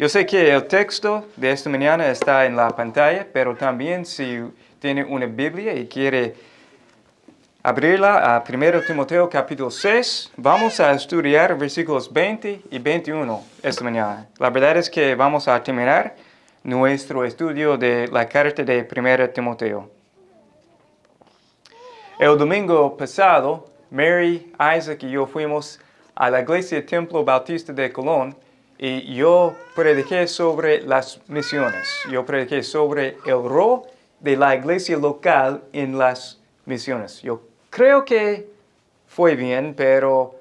Yo sé que el texto de esta mañana está en la pantalla, pero también si tiene una Biblia y quiere abrirla a 1 Timoteo capítulo 6, vamos a estudiar versículos 20 y 21 esta mañana. La verdad es que vamos a terminar nuestro estudio de la carta de 1 Timoteo. El domingo pasado, Mary, Isaac y yo fuimos a la iglesia Templo Bautista de Colón y yo prediqué sobre las misiones. Yo prediqué sobre el rol de la iglesia local en las misiones. Yo creo que fue bien, pero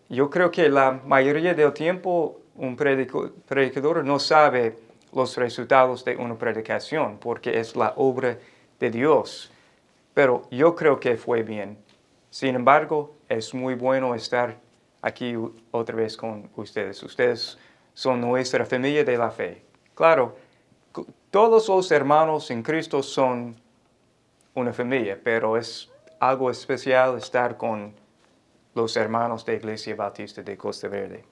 yo creo que la mayoría del tiempo un predicador no sabe los resultados de una predicación porque es la obra de Dios. Pero yo creo que fue bien. Sin embargo, es muy bueno estar aquí otra vez con ustedes. Ustedes son nuestra familia de la fe. Claro, todos los hermanos en Cristo son una familia, pero es algo especial estar con los hermanos de Iglesia Bautista de Costa Verde.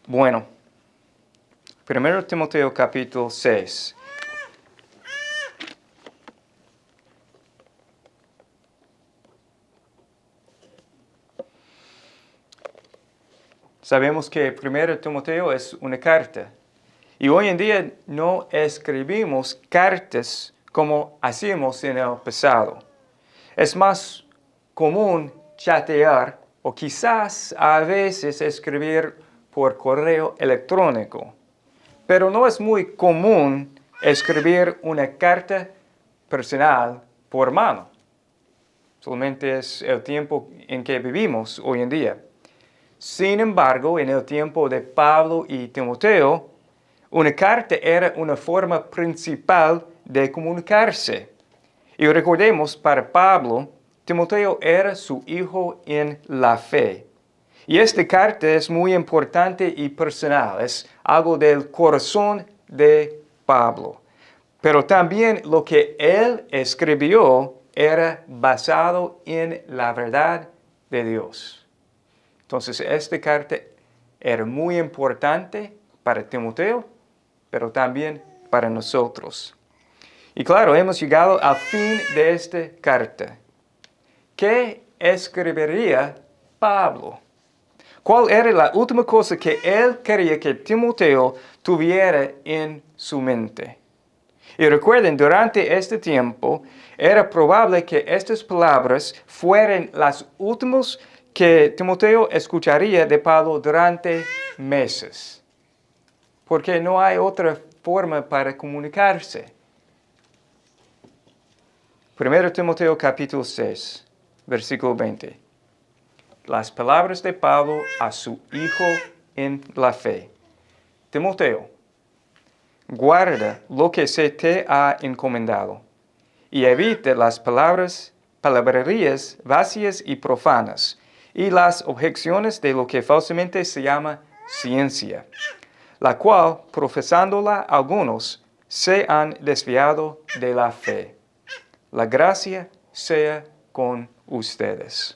Bueno, 1 Timoteo capítulo 6. Sabemos que 1 Timoteo es una carta. Y hoy en día no escribimos cartas como hacíamos en el pasado. Es más común chatear o quizás a veces escribir por correo electrónico. Pero no es muy común escribir una carta personal por mano. Solamente es el tiempo en que vivimos hoy en día. Sin embargo, en el tiempo de Pablo y Timoteo, una carta era una forma principal de comunicarse. Y recordemos, para Pablo, Timoteo era su hijo en la fe. Y esta carta es muy importante y personal, es algo del corazón de Pablo. Pero también lo que él escribió era basado en la verdad de Dios. Entonces, esta carta era muy importante para Timoteo, pero también para nosotros. Y claro, hemos llegado al fin de esta carta. ¿Qué escribiría Pablo? ¿Cuál era la última cosa que él quería que Timoteo tuviera en su mente? Y recuerden, durante este tiempo, era probable que estas palabras fueran las últimas que Timoteo escucharía de Pablo durante meses. Porque no hay otra forma para comunicarse. 1 Timoteo capítulo 6, versículo 20. Las palabras de Pablo a su hijo en la fe. Timoteo, guarda lo que se te ha encomendado y evita las palabrerías vacías y profanas y las objeciones de lo que falsamente se llama ciencia, la cual, profesándola algunos, se han desviado de la fe. La gracia sea con ustedes.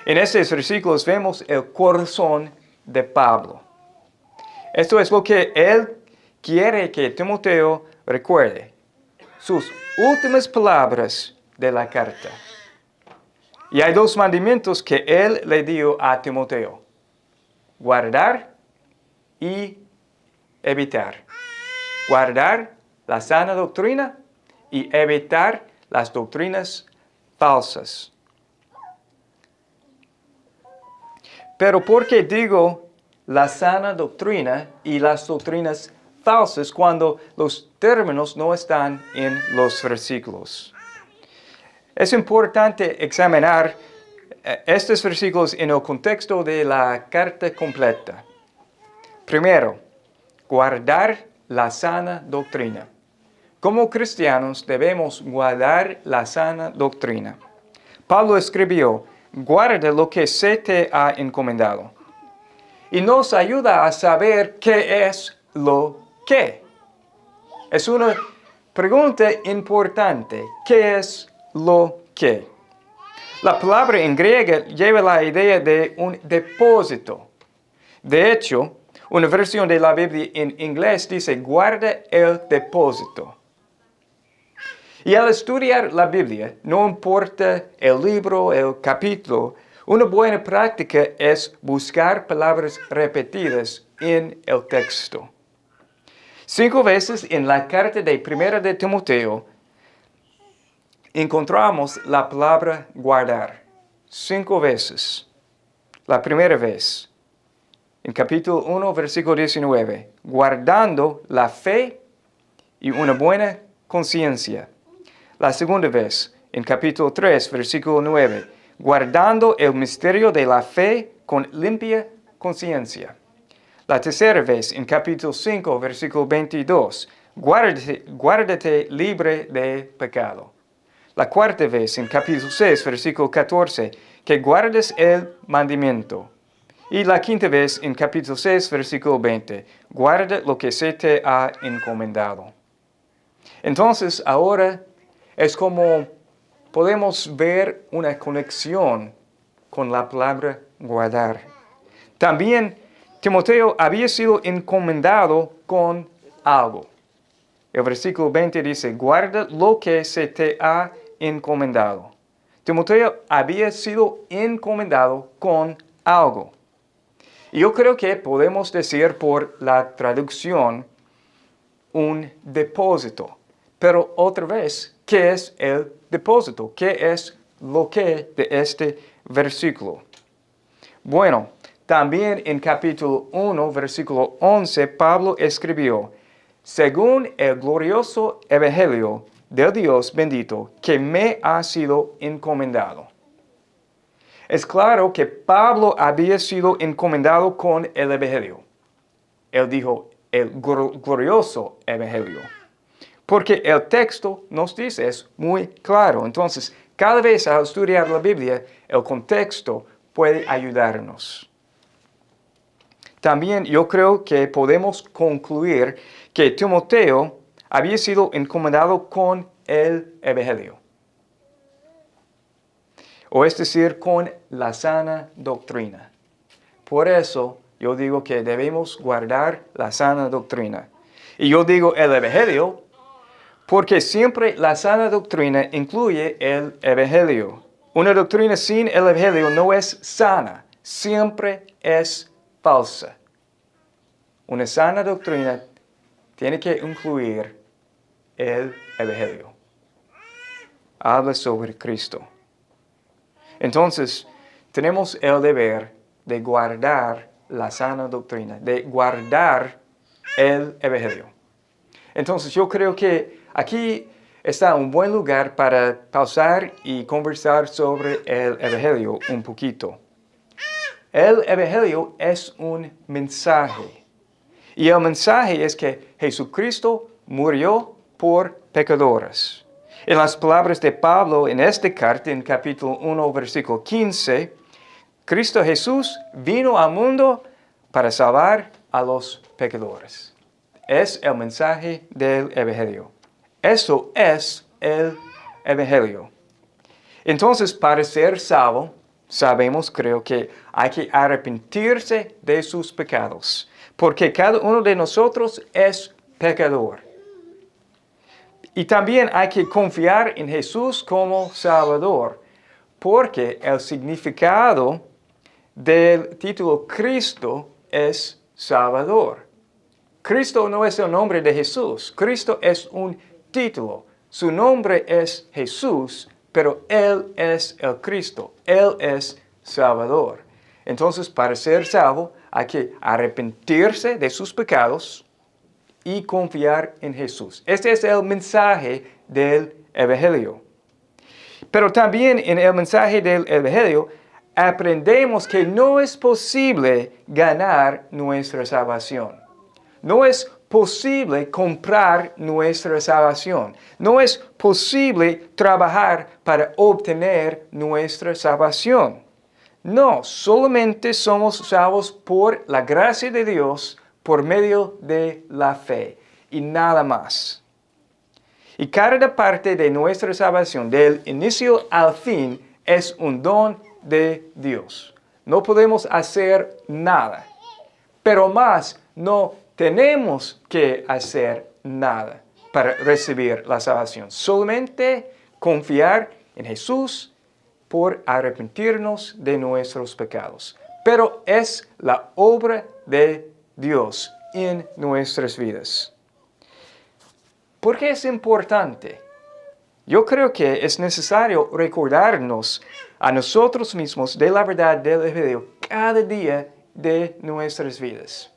En estos versículos vemos el corazón de Pablo. Esto es lo que él quiere que Timoteo recuerde. Sus últimas palabras de la carta. Y hay dos mandamientos que él le dio a Timoteo. Guardar y evitar. Guardar la sana doctrina y evitar las doctrinas falsas. Pero ¿por qué digo la sana doctrina y las doctrinas falsas cuando los términos no están en los versículos? Es importante examinar estos versículos en el contexto de la carta completa. Primero, guardar la sana doctrina. Como cristianos debemos guardar la sana doctrina. Pablo escribió, guarda lo que se te ha encomendado. Y nos ayuda a saber qué es lo que. Es una pregunta importante. ¿Qué es lo que? La palabra en griego lleva la idea de un depósito. De hecho, una versión de la Biblia en inglés dice, guarda el depósito. Y al estudiar la Biblia, no importa el libro, el capítulo, una buena práctica es buscar palabras repetidas en el texto. 5 veces en la carta de Primera de Timoteo encontramos la palabra guardar. 5 veces. La primera vez, en capítulo 1, versículo 19, guardando la fe y una buena conciencia. La segunda vez, en capítulo 3, versículo 9, guardando el misterio de la fe con limpia conciencia. La tercera vez, en capítulo 5, versículo 22, guárdate libre de pecado. La cuarta vez, en capítulo 6, versículo 14, que guardes el mandamiento. Y la quinta vez, en capítulo 6, versículo 20, guarda lo que se te ha encomendado. Entonces, ahora es como podemos ver una conexión con la palabra guardar. También Timoteo había sido encomendado con algo. El versículo 20 dice, guarda lo que se te ha encomendado. Timoteo había sido encomendado con algo. Y yo creo que podemos decir por la traducción un depósito. Pero otra vez, ¿qué es el depósito? ¿Qué es lo que de este versículo? Bueno, también en capítulo 1, versículo 11, Pablo escribió, según el glorioso evangelio del Dios bendito que me ha sido encomendado. Es claro que Pablo había sido encomendado con el evangelio. Él dijo el glorioso evangelio. Porque el texto nos dice, es muy claro. Entonces, cada vez al estudiar la Biblia, el contexto puede ayudarnos. También yo creo que podemos concluir que Timoteo había sido encomendado con el evangelio. O es decir, con la sana doctrina. Por eso yo digo que debemos guardar la sana doctrina. Y yo digo el evangelio porque siempre la sana doctrina incluye el evangelio. Una doctrina sin el evangelio no es sana, siempre es falsa. Una sana doctrina tiene que incluir el evangelio. Habla sobre Cristo. Entonces, tenemos el deber de guardar la sana doctrina, de guardar el evangelio. Entonces, yo creo que aquí está un buen lugar para pausar y conversar sobre el evangelio un poquito. El evangelio es un mensaje. Y el mensaje es que Jesucristo murió por pecadores. En las palabras de Pablo en esta carta, en capítulo 1, versículo 15, Cristo Jesús vino al mundo para salvar a los pecadores. Es el mensaje del evangelio. Eso es el evangelio. Entonces, para ser salvo, sabemos, creo que hay que arrepentirse de sus pecados, porque cada uno de nosotros es pecador. Y también hay que confiar en Jesús como Salvador, porque el significado del título Cristo es Salvador. Cristo no es el nombre de Jesús, Cristo es un título. Su nombre es Jesús, pero Él es el Cristo, Él es Salvador. Entonces, para ser salvo, hay que arrepentirse de sus pecados y confiar en Jesús. Este es el mensaje del evangelio. Pero también en el mensaje del evangelio aprendemos que no es posible ganar nuestra salvación. No es posible comprar nuestra salvación. No es posible trabajar para obtener nuestra salvación. No, solamente somos salvos por la gracia de Dios por medio de la fe y nada más. Y cada parte de nuestra salvación, del inicio al fin, es un don de Dios. No podemos hacer nada. pero más no tenemos que hacer nada para recibir la salvación. Solamente confiar en Jesús por arrepentirnos de nuestros pecados. Pero es la obra de Dios en nuestras vidas. ¿Por qué es importante? Yo creo que es necesario recordarnos a nosotros mismos de la verdad del Evangelio cada día de nuestras vidas.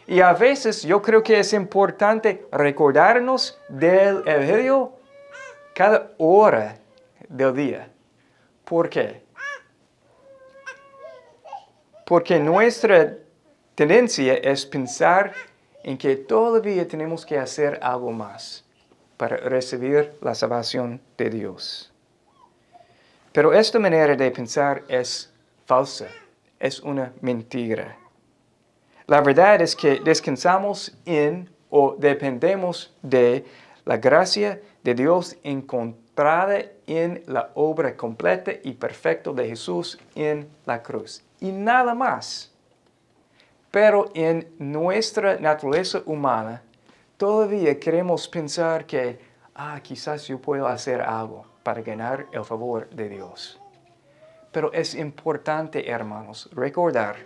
Y a veces yo creo que es importante recordarnos del Evangelio cada hora del día. ¿Por qué? Porque nuestra tendencia es pensar en que todavía tenemos que hacer algo más para recibir la salvación de Dios. Pero esta manera de pensar es falsa, es una mentira. La verdad es que descansamos en o dependemos de la gracia de Dios encontrada en la obra completa y perfecta de Jesús en la cruz. Y nada más. Pero en nuestra naturaleza humana, todavía queremos pensar que, quizás yo puedo hacer algo para ganar el favor de Dios. Pero es importante, hermanos, recordar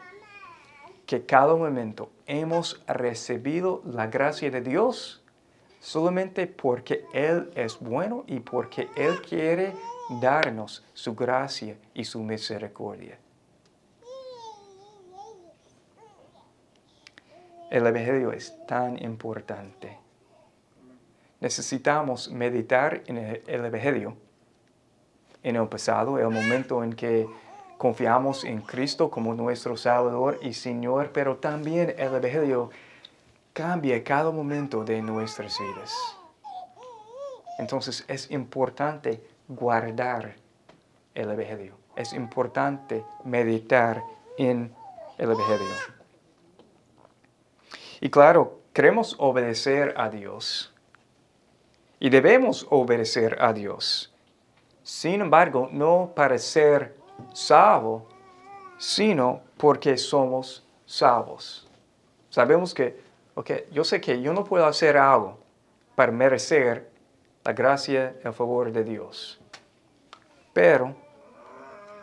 que cada momento hemos recibido la gracia de Dios solamente porque Él es bueno y porque Él quiere darnos su gracia y su misericordia. El Evangelio es tan importante. Necesitamos meditar en el Evangelio, en el pasado, el momento en que confiamos en Cristo como nuestro Salvador y Señor, pero también el Evangelio cambia cada momento de nuestras vidas. Entonces es importante guardar el Evangelio. Es importante meditar en el Evangelio. Y claro, queremos obedecer a Dios. Y debemos obedecer a Dios. Sin embargo, no para ser salvo, sino porque somos salvos. Sabemos que, yo sé que yo no puedo hacer algo para merecer la gracia y el favor de Dios. Pero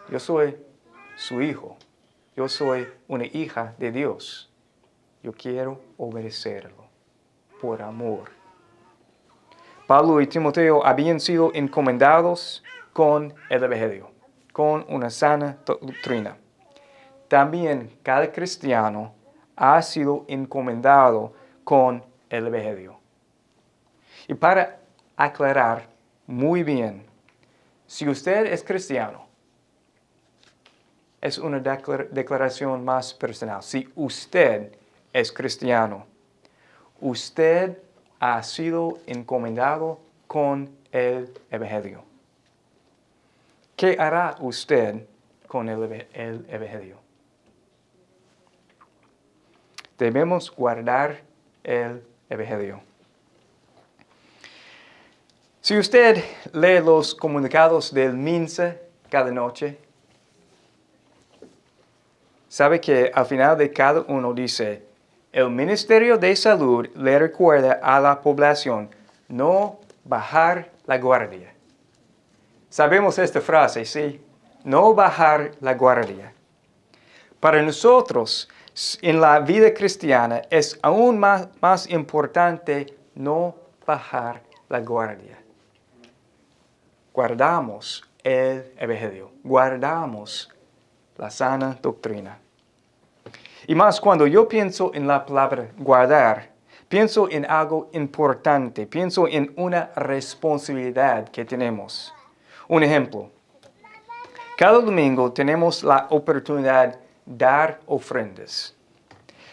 yo soy su hijo. Yo soy una hija de Dios. Yo quiero obedecerlo por amor. Pablo y Timoteo habían sido encomendados con el Evangelio, con una sana doctrina. También cada cristiano ha sido encomendado con el Evangelio. Y para aclarar muy bien, si usted es cristiano, es una declaración más personal. Si usted es cristiano, usted ha sido encomendado con el Evangelio. ¿Qué hará usted con el Evangelio? Debemos guardar el Evangelio. Si usted lee los comunicados del MINSA cada noche, sabe que al final de cada uno dice: el Ministerio de Salud le recuerda a la población no bajar la guardia. Sabemos esta frase, ¿sí? No bajar la guardia. Para nosotros, en la vida cristiana, es aún más importante no bajar la guardia. Guardamos el Evangelio, guardamos la sana doctrina. Y más cuando yo pienso en la palabra guardar, pienso en algo importante, pienso en una responsabilidad que tenemos. Un ejemplo, cada domingo tenemos la oportunidad de dar ofrendas.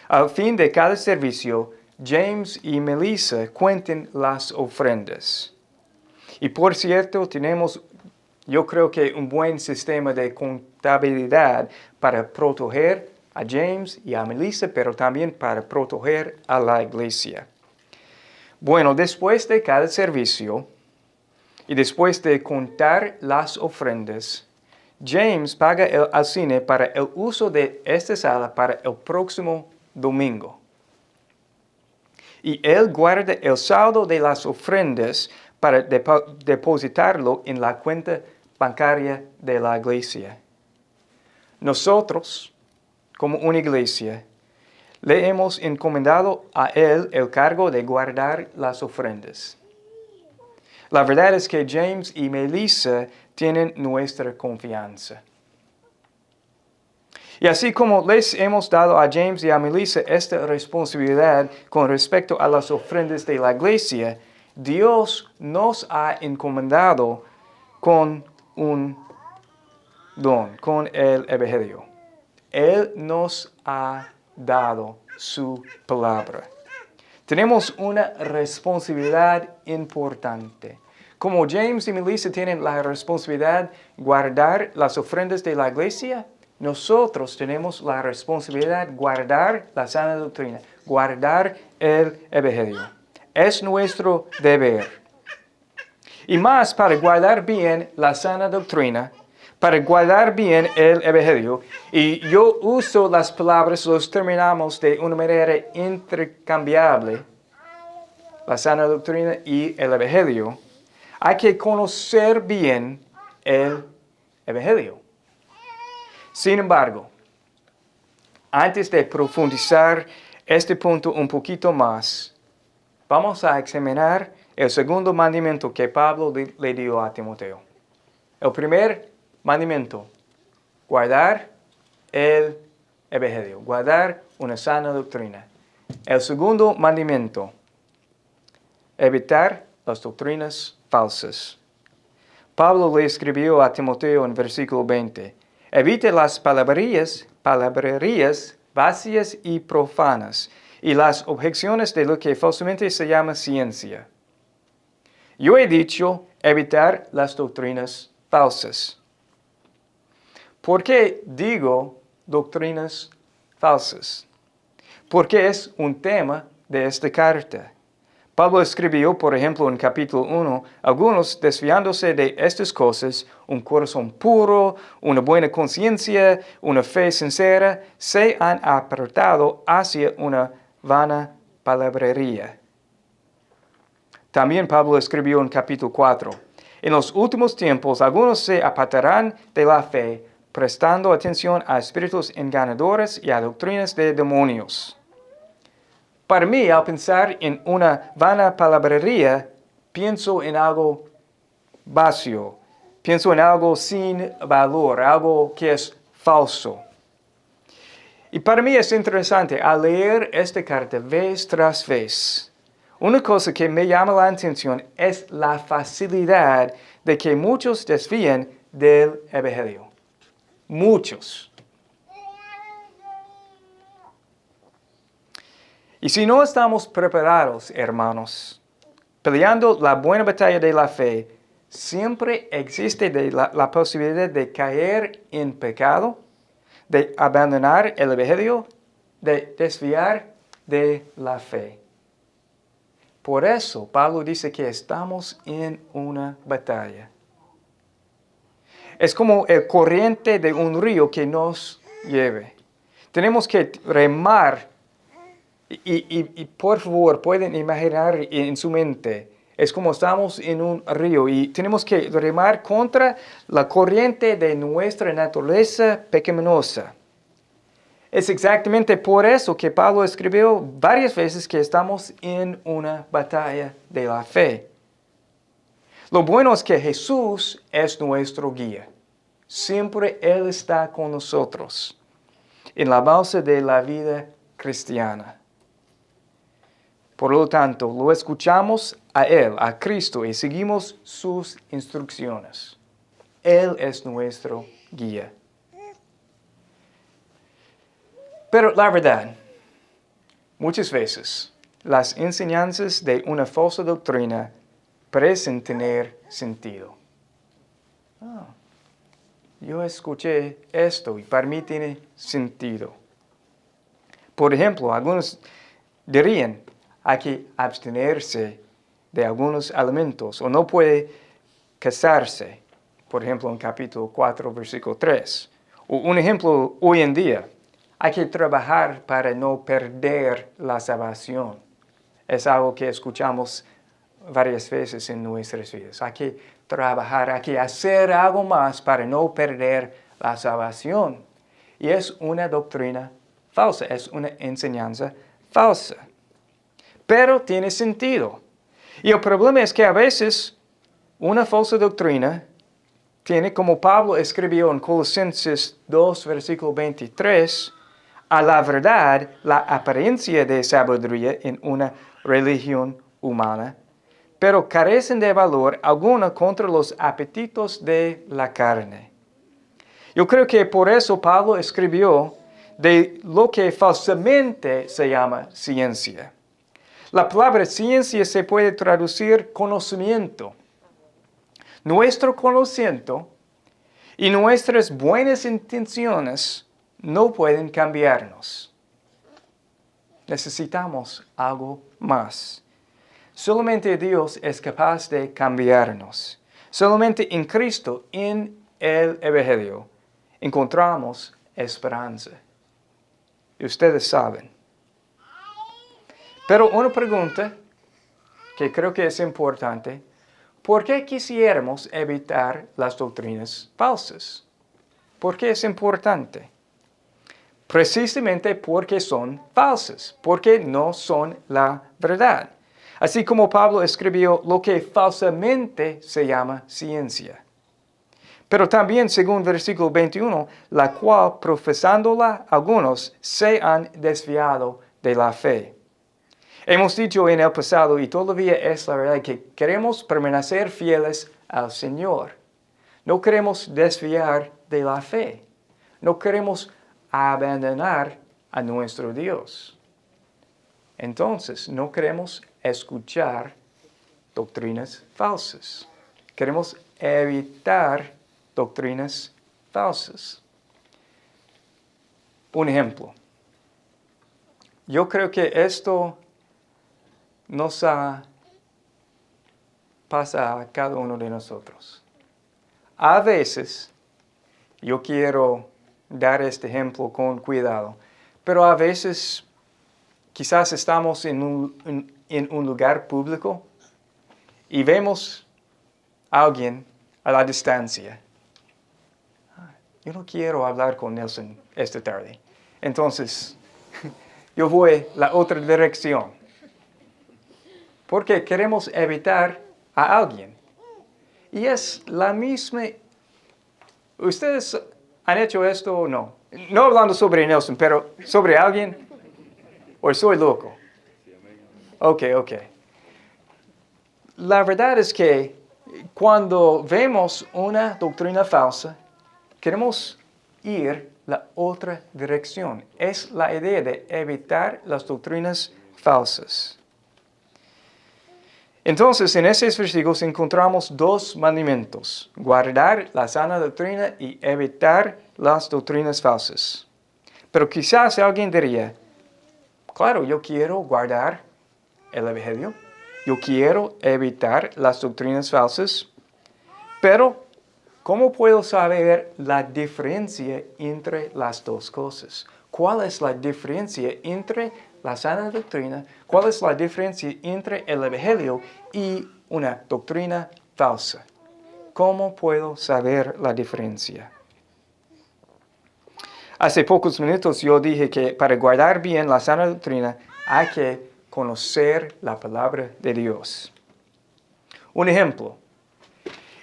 Al fin de cada servicio, James y Melissa cuentan las ofrendas. Y por cierto, tenemos, yo creo que un buen sistema de contabilidad para proteger a James y a Melissa, pero también para proteger a la iglesia. Bueno, después de cada servicio y después de contar las ofrendas, James paga al cine para el uso de esta sala para el próximo domingo. Y él guarda el saldo de las ofrendas para depositarlo en la cuenta bancaria de la iglesia. Nosotros, como una iglesia, le hemos encomendado a él el cargo de guardar las ofrendas. La verdad es que James y Melissa tienen nuestra confianza. Y así como les hemos dado a James y a Melissa esta responsabilidad con respecto a las ofrendas de la iglesia, Dios nos ha encomendado con un don, con el Evangelio. Él nos ha dado su palabra. Tenemos una responsabilidad importante. Como James y Melissa tienen la responsabilidad de guardar las ofrendas de la iglesia, nosotros tenemos la responsabilidad de guardar la sana doctrina, guardar el Evangelio. Es nuestro deber. Y más para guardar bien la sana doctrina, para guardar bien el Evangelio. Y yo uso las palabras, los terminamos de una manera intercambiable, la sana doctrina y el Evangelio. Hay que conocer bien el Evangelio. Sin embargo, antes de profundizar este punto un poquito más, vamos a examinar el segundo mandamiento que Pablo le dio a Timoteo. El primer mandamiento, guardar el Evangelio, guardar una sana doctrina. El segundo mandamiento, evitar las doctrinas falsas. Pablo le escribió a Timoteo en versículo 20, evite las palabrerías vacías y profanas, y las objeciones de lo que falsamente se llama ciencia. Yo he dicho evitar las doctrinas falsas. ¿Por qué digo doctrinas falsas? Porque es un tema de esta carta. Pablo escribió, por ejemplo, en capítulo 1, algunos desviándose de estas cosas, un corazón puro, una buena conciencia, una fe sincera, se han apartado hacia una vana palabrería. También Pablo escribió en capítulo 4, en los últimos tiempos algunos se apartarán de la fe, prestando atención a espíritus engañadores y a doctrinas de demonios. Para mí, al pensar en una vana palabrería, pienso en algo vacío, pienso en algo sin valor, algo que es falso. Y para mí es interesante, al leer esta carta vez tras vez, una cosa que me llama la atención es la facilidad de que muchos desvían del Evangelio. Muchos. Y si no estamos preparados, hermanos, peleando la buena batalla de la fe, siempre existe la posibilidad de caer en pecado, de abandonar el Evangelio, de desviar de la fe. Por eso Pablo dice que estamos en una batalla. Es como el corriente de un río que nos lleve. Tenemos que remar. Y por favor, pueden imaginar en su mente, es como estamos en un río y tenemos que remar contra la corriente de nuestra naturaleza pecaminosa. Es exactamente por eso que Pablo escribió varias veces que estamos en una batalla de la fe. Lo bueno es que Jesús es nuestro guía. Siempre Él está con nosotros en la balsa de la vida cristiana. Por lo tanto, lo escuchamos a Él, a Cristo, y seguimos sus instrucciones. Él es nuestro guía. Pero la verdad, muchas veces, las enseñanzas de una falsa doctrina parecen tener sentido. Yo escuché esto y para mí tiene sentido. Por ejemplo, algunos dirían, hay que abstenerse de algunos alimentos o no puede casarse. Por ejemplo, en capítulo 4, versículo 3. O un ejemplo hoy en día, Hay que trabajar para no perder la salvación. Es algo que escuchamos varias veces en nuestras vidas. Hay que trabajar, hay que hacer algo más para no perder la salvación. Y es una doctrina falsa, es una enseñanza falsa. Pero tiene sentido. Y el problema es que a veces una falsa doctrina tiene, como Pablo escribió en Colosenses 2, versículo 23, a la verdad la apariencia de sabiduría en una religión humana, pero carecen de valor alguno contra los apetitos de la carne. Yo creo que por eso Pablo escribió de lo que falsamente se llama ciencia. La palabra ciencia se puede traducir conocimiento. Nuestro conocimiento y nuestras buenas intenciones no pueden cambiarnos. Necesitamos algo más. Solamente Dios es capaz de cambiarnos. Solamente en Cristo, en el Evangelio, encontramos esperanza. Y ustedes saben. Pero una pregunta que creo que es importante: ¿por qué quisiéramos evitar las doctrinas falsas? ¿Por qué es importante? Precisamente porque son falsas, porque no son la verdad. Así como Pablo escribió lo que falsamente se llama ciencia. Pero también, según versículo 21, la cual, profesándola, algunos se han desviado de la fe. Hemos dicho en el pasado, y todavía es la verdad, que queremos permanecer fieles al Señor. No queremos desviar de la fe. No queremos abandonar a nuestro Dios. Entonces, no queremos escuchar doctrinas falsas. Queremos evitar doctrinas falsas. Un ejemplo. Yo creo que esto nos pasa a cada uno de nosotros. A veces, yo quiero dar este ejemplo con cuidado, pero a veces quizás estamos en un lugar público y vemos a alguien a la distancia. Yo no quiero hablar con Nelson esta tarde. Entonces, yo voy la otra dirección. Porque queremos evitar a alguien. Y es la misma. ¿Ustedes han hecho esto o no? No hablando sobre Nelson, pero sobre alguien. ¿O soy loco? Ok. La verdad es que cuando vemos una doctrina falsa, queremos ir la otra dirección. Es la idea de evitar las doctrinas falsas. Entonces, en esos versículos encontramos dos mandamientos: guardar la sana doctrina y evitar las doctrinas falsas. Pero quizás alguien diría: claro, yo quiero guardar el Evangelio, yo quiero evitar las doctrinas falsas, pero ¿cómo puedo saber la diferencia entre las dos cosas? ¿Cuál es la diferencia entre la sana doctrina? ¿Cuál es la diferencia entre el Evangelio y una doctrina falsa? ¿Cómo puedo saber la diferencia? Hace pocos minutos yo dije que para guardar bien la sana doctrina hay que conocer la palabra de Dios. Un ejemplo.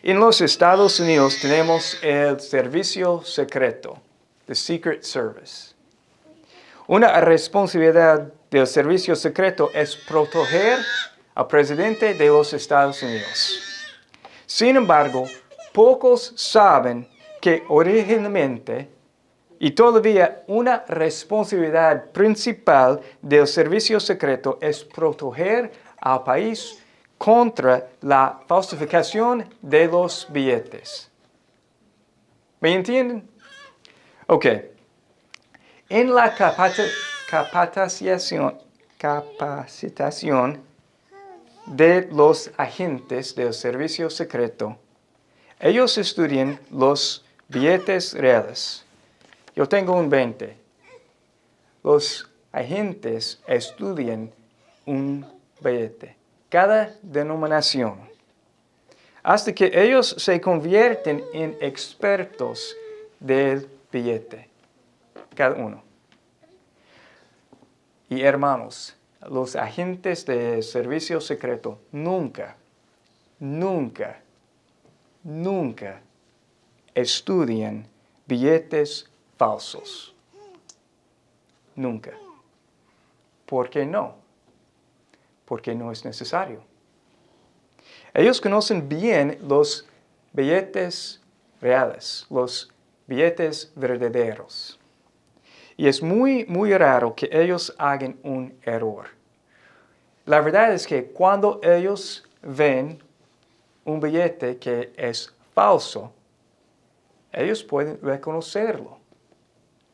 En los Estados Unidos tenemos el servicio secreto, the Secret Service. Una responsabilidad del servicio secreto es proteger al presidente de los Estados Unidos. Sin embargo, pocos saben que originalmente y todavía una responsabilidad principal del servicio secreto es proteger al país contra la falsificación de los billetes. ¿Me entienden? Ok. En la capacitación de los agentes del servicio secreto, ellos estudian los billetes reales. Yo tengo un 20. los agentes estudian un billete, cada denominación, hasta que ellos se convierten en expertos del billete, cada uno. Y hermanos, los agentes de servicio secreto nunca estudian billetes falsos. Nunca. ¿Por qué no? Porque no es necesario. Ellos conocen bien los billetes reales, los billetes verdaderos. Y es muy raro que ellos hagan un error. La verdad es que cuando ellos ven un billete que es falso, ellos pueden reconocerlo.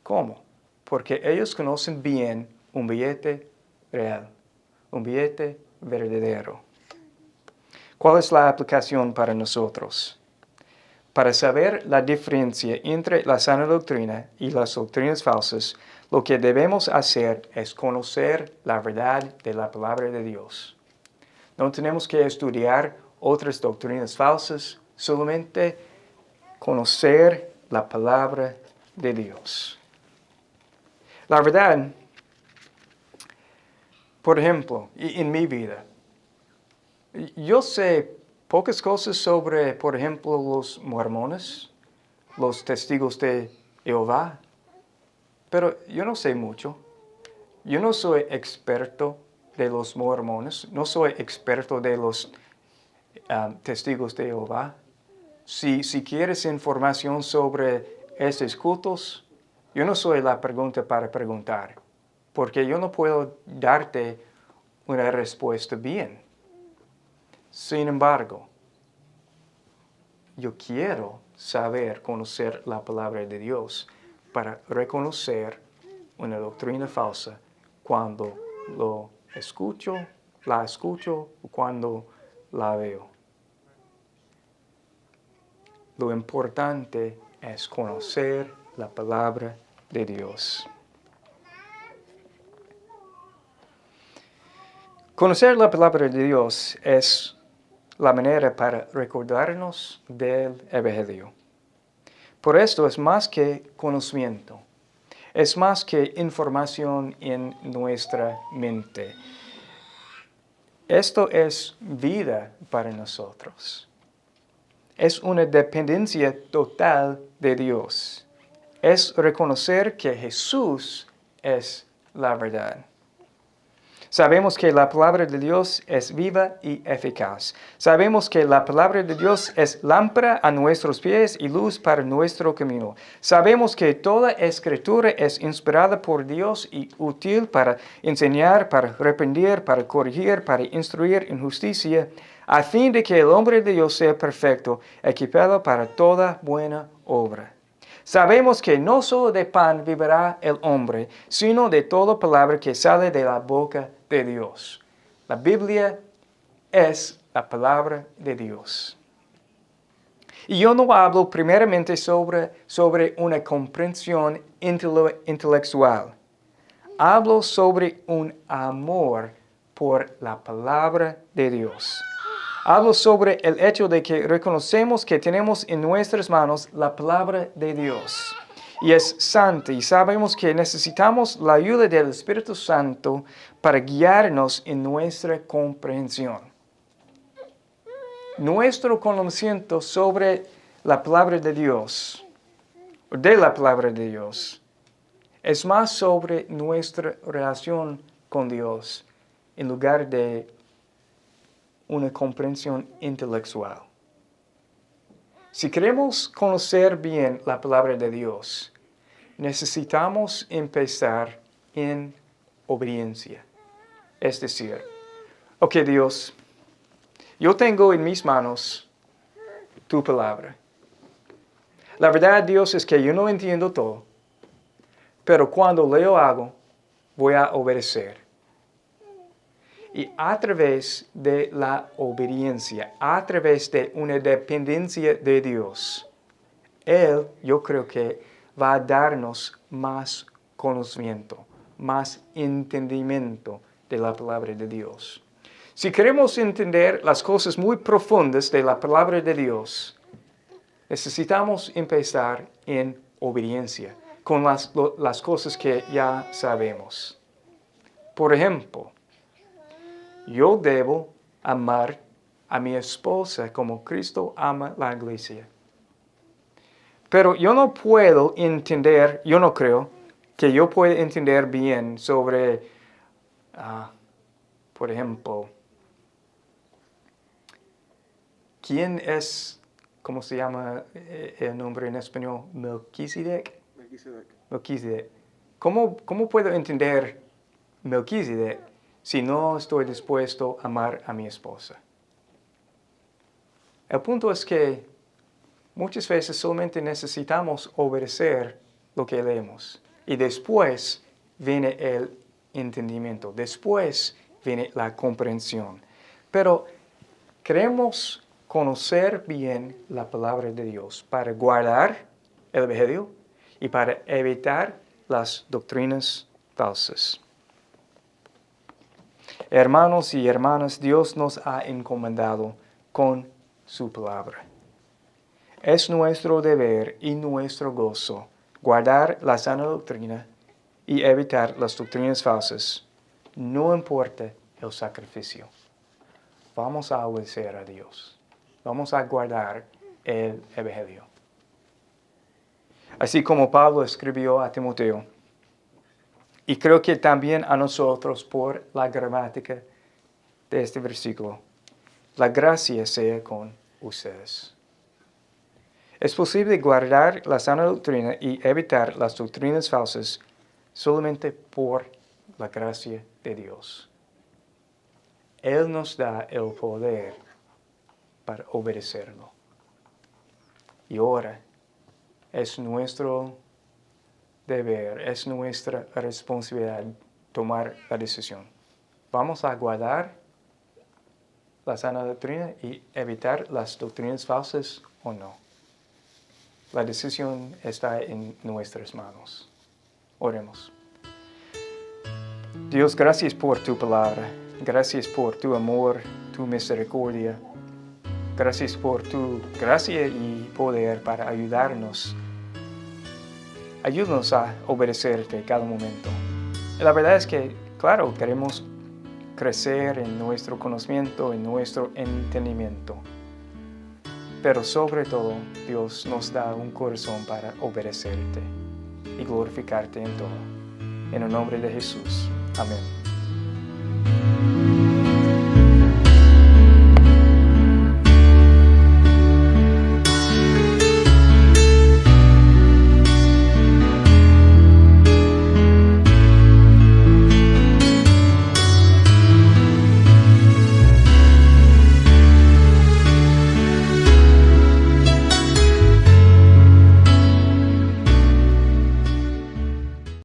¿Cómo? Porque ellos conocen bien un billete real, un billete verdadero. ¿Cuál es la aplicación para nosotros? Para saber la diferencia entre la sana doctrina y las doctrinas falsas, lo que debemos hacer es conocer la verdad de la palabra de Dios. No tenemos que estudiar otras doctrinas falsas, solamente conocer la palabra de Dios. La verdad, por ejemplo, en mi vida, yo sé pocas cosas sobre, por ejemplo, los mormones, los testigos de Jehová, pero yo no sé mucho. Yo no soy experto de los mormones, no soy experto de los testigos de Jehová. Si quieres información sobre estos cultos, yo no soy la pregunta para preguntar, porque yo no puedo darte una respuesta bien. Sin embargo, yo quiero saber, conocer la palabra de Dios para reconocer una doctrina falsa cuando la escucho o cuando la veo. Lo importante es conocer la palabra de Dios. Conocer la palabra de Dios es la manera para recordarnos del Evangelio. Por esto es más que conocimiento, es más que información en nuestra mente. Esto es vida para nosotros. Es una dependencia total de Dios. Es reconocer que Jesús es la verdad. Sabemos que la palabra de Dios es viva y eficaz. Sabemos que la palabra de Dios es lámpara a nuestros pies y luz para nuestro camino. Sabemos que toda escritura es inspirada por Dios y útil para enseñar, para reprender, para corregir, para instruir en justicia, a fin de que el hombre de Dios sea perfecto, equipado para toda buena obra. Sabemos que no solo de pan vivirá el hombre, sino de toda palabra que sale de la boca de Dios. La Biblia es la palabra de Dios. Y yo no hablo primeramente sobre una comprensión intelectual. Hablo sobre un amor por la palabra de Dios. Hablo sobre el hecho de que reconocemos que tenemos en nuestras manos la palabra de Dios. Y es santa y sabemos que necesitamos la ayuda del Espíritu Santo para guiarnos en nuestra comprensión. Nuestro conocimiento sobre la palabra de Dios, es más sobre nuestra relación con Dios en lugar de una comprensión intelectual. Si queremos conocer bien la palabra de Dios, necesitamos empezar en obediencia. Es decir, ok Dios, yo tengo en mis manos tu palabra. La verdad, Dios, es que yo no entiendo todo, pero cuando leo algo, voy a obedecer. Y a través de la obediencia, a través de una dependencia de Dios, Él, yo creo que va a darnos más conocimiento, más entendimiento de la palabra de Dios. Si queremos entender las cosas muy profundas de la palabra de Dios, necesitamos empezar en obediencia con las cosas que ya sabemos. Por ejemplo, yo debo amar a mi esposa como Cristo ama la iglesia. Pero yo no puedo entender, yo no creo que yo pueda entender bien sobre, por ejemplo, quién es, ¿cómo se llama el nombre en español? Melquisedec. Melquisedec. ¿Cómo puedo entender Melquisedec si no estoy dispuesto a amar a mi esposa? El punto es que muchas veces solamente necesitamos obedecer lo que leemos. Y después viene el entendimiento. Después viene la comprensión. Pero queremos conocer bien la palabra de Dios para guardar el Evangelio y para evitar las doctrinas falsas. Hermanos y hermanas, Dios nos ha encomendado con su palabra. Es nuestro deber y nuestro gozo guardar la sana doctrina y evitar las doctrinas falsas, no importa el sacrificio. Vamos a obedecer a Dios. Vamos a guardar el Evangelio. Así como Pablo escribió a Timoteo, y creo que también a nosotros por la gramática de este versículo, la gracia sea con ustedes. Es posible guardar la sana doctrina y evitar las doctrinas falsas solamente por la gracia de Dios. Él nos da el poder para obedecerlo. Y ahora es nuestro deber, es nuestra responsabilidad tomar la decisión. ¿Vamos a guardar la sana doctrina y evitar las doctrinas falsas o no? La decisión está en nuestras manos. Oremos. Dios, gracias por tu palabra. Gracias por tu amor, tu misericordia. Gracias por tu gracia y poder para ayudarnos. Ayúdanos a obedecerte cada momento. La verdad es que, claro, queremos crecer en nuestro conocimiento, en nuestro entendimiento. Pero sobre todo, Dios nos da un corazón para obedecerte y glorificarte en todo. En el nombre de Jesús. Amén.